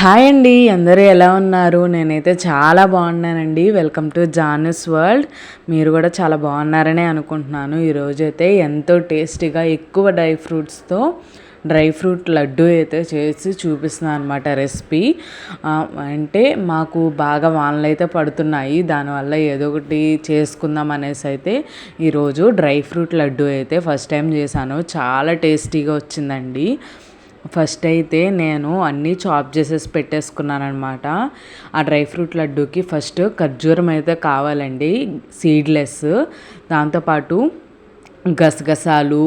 Hi అండి, అందరూ ఎలా ఉన్నారు? నేనైతే చాలా బాగున్నానండి. Welcome to Janas world. మీరు కూడా చాలా బాగున్నారనే అనుకుంటున్నాను. ఈరోజైతే ఎంతో టేస్టీగా ఎక్కువ డ్రై ఫ్రూట్ లడ్డు అయితే చేసి చూపిస్తున్నాను అనమాట రెసిపీ. అంటే మాకు బాగా వానలు అయితే పడుతున్నాయి, దానివల్ల ఏదో ఒకటి చేసుకుందాం అనేసి అయితే ఈరోజు డ్రై ఫ్రూట్ లడ్డు అయితే ఫస్ట్ టైం చేశాను. చాలా టేస్టీగా వచ్చిందండి. ఫస్ట్ అయితే నేను అన్నీ చాప్ చేసేసి పెట్టేసుకున్నాను అనమాట. ఆ డ్రై ఫ్రూట్ లడ్డూకి ఫస్ట్ ఖర్జూరం అయితే కావాలండి, సీడ్లెస్. దాంతోపాటు గసగసాలు,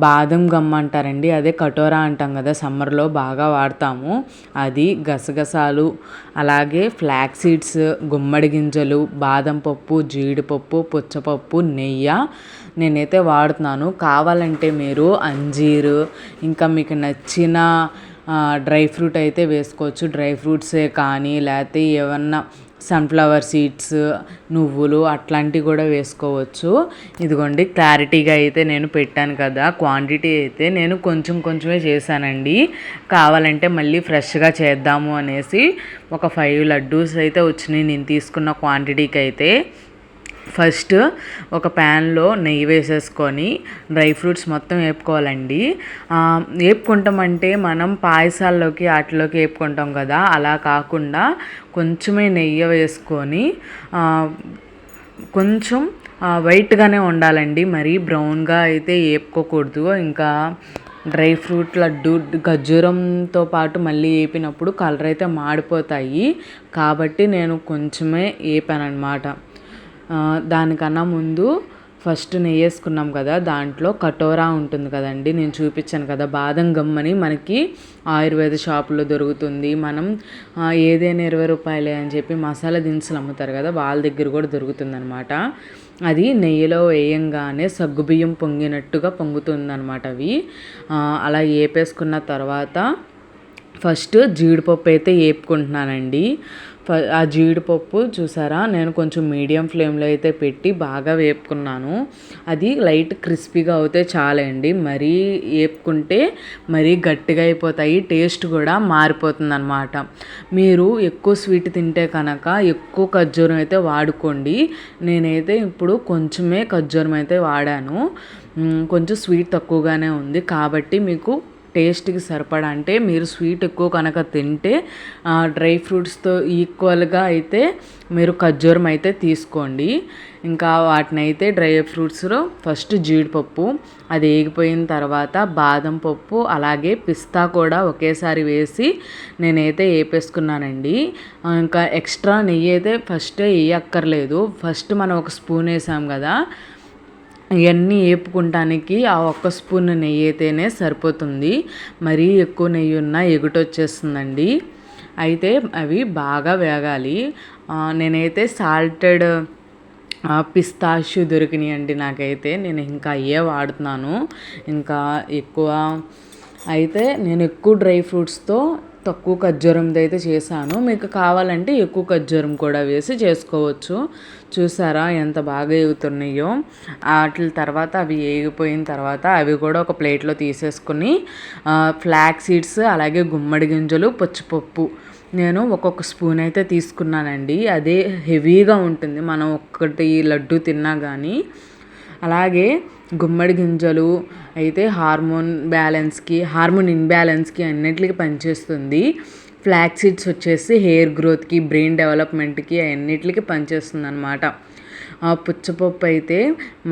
బాదం గమ్ అంటారండి, అదే కటోరా అంటాం కదా, సమ్మర్లో బాగా వాడతాము. అది గసగసాలు, అలాగే ఫ్లాక్ సీడ్స్, గుమ్మడి గింజలు, బాదం పప్పు, జీడిపప్పు, పుచ్చపప్పు, నెయ్యి నేనైతే వాడుతున్నాను. కావాలంటే మీరు అంజీరు, ఇంకా మీకు నచ్చిన డ్రై ఫ్రూట్ అయితే వేసుకోవచ్చు. డ్రై ఫ్రూట్సే కానీ లేకపోతే ఏమన్నా సన్ఫ్లవర్ సీడ్స్, నువ్వులు అట్లాంటివి కూడా వేసుకోవచ్చు. ఇదిగోండి, క్లారిటీగా అయితే నేను పెట్టాను కదా. క్వాంటిటీ అయితే నేను కొంచెమే చేశానండి. కావాలంటే మళ్ళీ ఫ్రెష్గా చేద్దాము అనేసి ఒక 5 లడ్డూస్ అయితే వచ్చినాయి నేను తీసుకున్న క్వాంటిటీకి అయితే. ఫస్ట్ ఒక ప్యాన్లో నెయ్యి వేసేసుకొని డ్రై ఫ్రూట్స్ మొత్తం వేపుకోవాలండి. వేపుకుంటామంటే మనం పాయసాల్లోకి వాటిలోకి వేపుకుంటాం కదా, అలా కాకుండా కొంచెమే నెయ్యి వేసుకొని కొంచెం వైట్గానే ఉండాలండి, మరీ బ్రౌన్గా అయితే వేపుకోకూడదు. ఇంకా డ్రై ఫ్రూట్ లడ్డు ఖర్జూరంతో పాటు మళ్ళీ వేపినప్పుడు కలర్ అయితే మాడిపోతాయి, కాబట్టి నేను కొంచెమే వేపాను అనమాట. దానికన్నా ముందు ఫస్ట్ నెయ్యి వేసుకున్నాం కదా, దాంట్లో కటోరా ఉంటుంది కదండి, నేను చూపించాను కదా, బాదం గమ్మని మనకి ఆయుర్వేద షాపులో దొరుకుతుంది. మనం ఏదైనా 20 రూపాయలే అని చెప్పి మసాలా దినుసులు అమ్ముతారు కదా, వాళ్ళ దగ్గర కూడా దొరుకుతుంది అనమాట. అది నెయ్యిలో వేయంగానే సగ్గుబియ్యం పొంగినట్టుగా పొంగుతుందన్నమాట అవి. అలా వేపేసుకున్న తర్వాత ఫస్ట్ జీడిపప్పు అయితే వేపుకుంటున్నానండి. ఆ జీడిపప్పు చూసారా, నేను కొంచెం మీడియం ఫ్లేమ్లో అయితే పెట్టి బాగా వేపుకున్నాను. అది లైట్ క్రిస్పీగా అవుతే చాలండి, మరీ వేపుకుంటే మరీ గట్టిగా అయిపోతాయి, టేస్ట్ కూడా మారిపోతుంది అనమాట. మీరు ఎక్కువ స్వీట్ తింటే కనుక ఎక్కువ ఖర్జూరం అయితే వాడుకోండి. నేనైతే ఇప్పుడు కొంచెమే ఖర్జూరం అయితే వాడాను, కొంచెం స్వీట్ తక్కువగానే ఉంది కాబట్టి మీకు టేస్ట్కి సరిపడా, అంటే మీరు స్వీట్ ఎక్కువ కనుక తింటే డ్రై ఫ్రూట్స్తో ఈక్వల్గా అయితే మీరు ఖర్జూరం అయితే తీసుకోండి. ఇంకా వాటిని అయితే డ్రై ఫ్రూట్స్లో ఫస్ట్ జీడిపప్పు అది వేగిపోయిన తర్వాత బాదం పప్పు అలాగే పిస్తా కూడా ఒకేసారి వేసి నేనైతే వేపేసుకున్నానండి. ఇంకా ఎక్స్ట్రా నెయ్యి అయితే ఫస్ట్ వేయక్కర్లేదు, ఫస్ట్ మనం ఒక స్పూన్ వేసాం కదా, ఇవన్నీ వేపుకుంటానికి ఆ ఒక్క స్పూన్ నెయ్యి అయితేనే సరిపోతుంది. మరీ ఎక్కువ నెయ్యి ఉన్నా ఎగుటొచ్చేస్తుందండి. అయితే అవి బాగా వేగాలి. నేనైతే సాల్టెడ్ పిస్తాషు దొరికినాయండి నాకైతే, నేను ఇంకా అయ్యే వాడుతున్నాను. ఇంకా ఎక్కువ అయితే నేను ఎక్కువ డ్రై ఫ్రూట్స్తో తక్కువ ఖర్జూరంతో అయితే చేశాను. మీకు కావాలంటే ఎక్కువ ఖర్జూరం కూడా వేసి చేసుకోవచ్చు. చూసారా ఎంత బాగా వేగుతున్నాయో. వాటి తర్వాత అవి వేగిపోయిన తర్వాత అవి కూడా ఒక ప్లేట్లో తీసేసుకుని ఫ్లాక్ సీడ్స్ అలాగే గుమ్మడి గింజలు, పచ్చిపప్పు నేను ఒక్కొక్క స్పూన్ అయితే తీసుకున్నానండి. అదే హెవీగా ఉంటుంది మనం ఒక్కటి లడ్డు తిన్నా కానీ. అలాగే గుమ్మడి గింజలు అయితే హార్మోన్ ఇన్బ్యాలెన్స్కి అన్నిటికీ పనిచేస్తుంది. ఫ్లాక్ సీడ్స్ వచ్చేసి హెయిర్ గ్రోత్కి, బ్రెయిన్ డెవలప్మెంట్కి అన్నిటికీ పనిచేస్తుంది అనమాట. పుచ్చపప్పు అయితే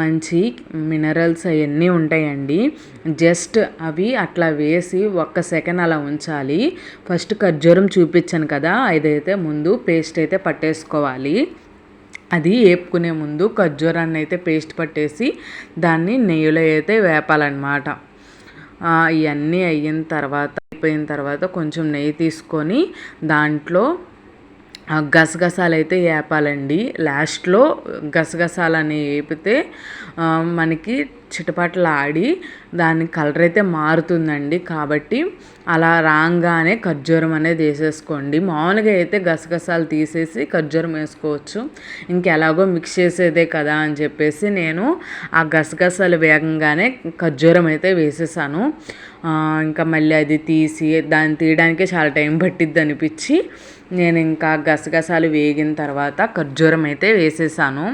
మంచి మినరల్స్ అవన్నీ ఉంటాయండి. జస్ట్ అవి అట్లా వేసి 1 సెకండ్ అలా ఉంచాలి. ఫస్ట్ ఖర్జూరం చూపించాను కదా, అదైతే ముందు పేస్ట్ అయితే పట్టేసుకోవాలి. అది వేపుకునే ముందు ఖర్జూరాన్ని అయితే పేస్ట్ పట్టేసి దాన్ని నెయ్యిలో అయితే వేపాలన్నమాట. ఇవన్నీ అయిపోయిన తర్వాత కొంచెం నెయ్యి తీసుకొని దాంట్లో గసగసాలు అయితే వేపాలండి. లాస్ట్లో గసగసాలని వేపితే మనకి చిటపటలాడి దాని కలర్ అయితే మారుతుందండి. కాబట్టి అలా రాగానే ఖర్జూరం అనేది వేసేసుకోండి. మామూలుగా అయితే గసగసాలు తీసేసి ఖర్జూరం వేసుకోవచ్చు. ఇంకెలాగో మిక్స్ చేసేదే కదా అని చెప్పేసి నేను ఆ గసగసాలు వేగంగానే ఖర్జూరం అయితే వేసేసాను. ఇంకా మళ్ళీ అది తీసి దాన్ని తీయడానికే చాలా టైం పట్టిద్ది అనిపించి నేను ఇంకా గసగసాలు వేగిన తర్వాత ఖర్జూరం అయితే వేసేసాను.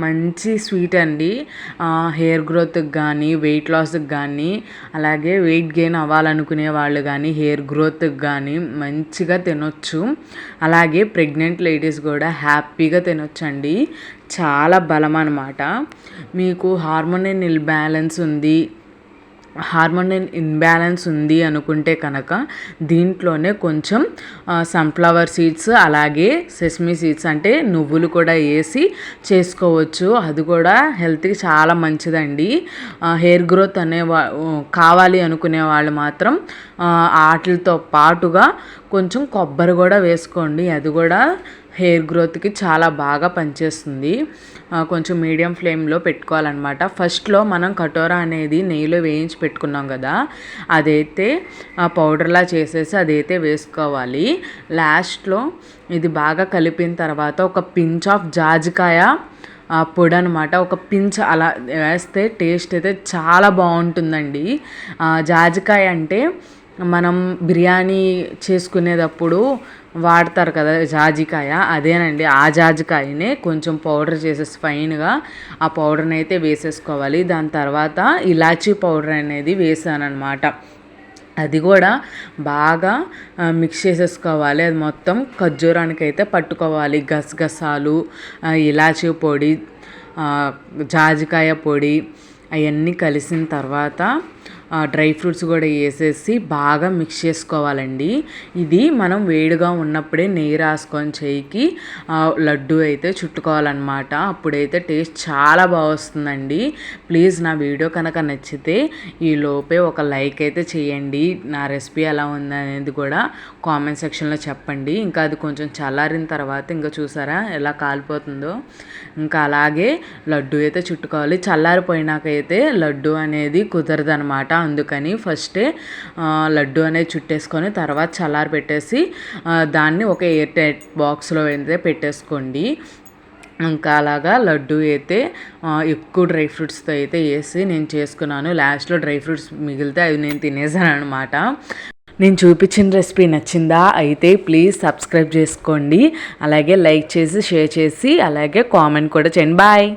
మంచి స్వీట్ అండి. హెయిర్ గ్రోత్కి కానీ, వెయిట్ లాస్కి కానీ, అలాగే వెయిట్ గెయిన్ అవ్వాలనుకునే వాళ్ళు కానీ, హెయిర్ గ్రోత్కి కానీ మంచిగా తినొచ్చు. అలాగే ప్రెగ్నెంట్ లేడీస్ కూడా హ్యాపీగా తినొచ్చండి. చాలా బలం అన్నమాట. మీకు హార్మోనల్ ఇన్బ్యాలెన్స్ ఉంది అనుకుంటే కనుక దీంట్లోనే కొంచెం సన్ఫ్లవర్ సీడ్స్ అలాగే సెసమీ సీడ్స్ అంటే నువ్వులు కూడా వేసి చేసుకోవచ్చు. అది కూడా హెల్త్కి చాలా మంచిదండి. హెయిర్ గ్రోత్ కావాలి అనుకునే వాళ్ళు మాత్రం వాటితో పాటుగా కొంచెం కొబ్బరి కూడా వేసుకోండి. అది కూడా హెయిర్ గ్రోత్కి చాలా బాగా పనిచేస్తుంది. కొంచెం మీడియం ఫ్లేమ్లో పెట్టుకోవాలన్నమాట. ఫస్ట్లో మనం కటోరా అనేది నెయ్యిలో వేయించి పెట్టుకున్నాం కదా, అదైతే పౌడర్లా చేసేసి అదైతే వేసుకోవాలి. లాస్ట్లో ఇది బాగా కలిపిన తర్వాత ఒక పించ్ ఆఫ్ జాజికాయ పొడి అనమాట, ఒక పించ్ అలా వేస్తే టేస్ట్ అయితే చాలా బాగుంటుందండి. జాజికాయ అంటే మనం బిర్యానీ చేసుకునేటప్పుడు వాడతారు కదా జాజికాయ, అదేనండి. ఆ జాజికాయనే కొంచెం పౌడర్ చేసేసి ఫైన్గా ఆ పౌడర్ని అయితే వేసేసుకోవాలి. దాని తర్వాత ఇలాచీ పౌడర్ అనేది వేసానమాట. అది కూడా బాగా మిక్స్ చేసేసుకోవాలి. అది మొత్తం ఖర్జూరానికి అయితే పట్టుకోవాలి. గసగసాలు, ఇలాచీ పొడి, జాజికాయ పొడి అవన్నీ కలిసిన తర్వాత డ్రై ఫ్రూట్స్ కూడా వేసేసి బాగా మిక్స్ చేసుకోవాలండి. ఇది మనం వేడిగా ఉన్నప్పుడే నెయ్యి రాసుకొని చేయికి లడ్డు అయితే చుట్టుకోవాలన్నమాట. అప్పుడైతే టేస్ట్ చాలా బాగా వస్తుందండి. ప్లీజ్ నా వీడియో కనుక నచ్చితే ఈ లోపే ఒక లైక్ అయితే చేయండి. నా రెసిపీ ఎలా ఉందనేది కూడా కామెంట్ సెక్షన్లో చెప్పండి. ఇంకా అది కొంచెం చల్లారిన తర్వాత ఇంకా చూసారా ఎలా కాలిపోతుందో, ఇంకా అలాగే లడ్డు అయితే చుట్టుకోవాలి. చల్లారిపోయినాకైతే లడ్డు అనేది కుదరదనమాట. అందుకని ఫస్టే లడ్డు అనేది చుట్టేసుకొని తర్వాత చల్లారి పెట్టేసి దాన్ని ఒక ఎయిర్ టైట్ బాక్స్లో అయితే పెట్టేసుకోండి. ఇంకా అలాగా లడ్డు అయితే ఎక్కువ డ్రై ఫ్రూట్స్తో అయితే వేసి నేను చేసుకున్నాను. లాస్ట్లో డ్రై ఫ్రూట్స్ మిగిలితే అవి నేను తినేసాను అనమాట. నేను చూపించిన రెసిపీ నచ్చిందా అయితే ప్లీజ్ సబ్స్క్రైబ్ చేసుకోండి. అలాగే లైక్ చేసి షేర్ చేసి అలాగే కామెంట్ కూడా చేయండి. బాయ్.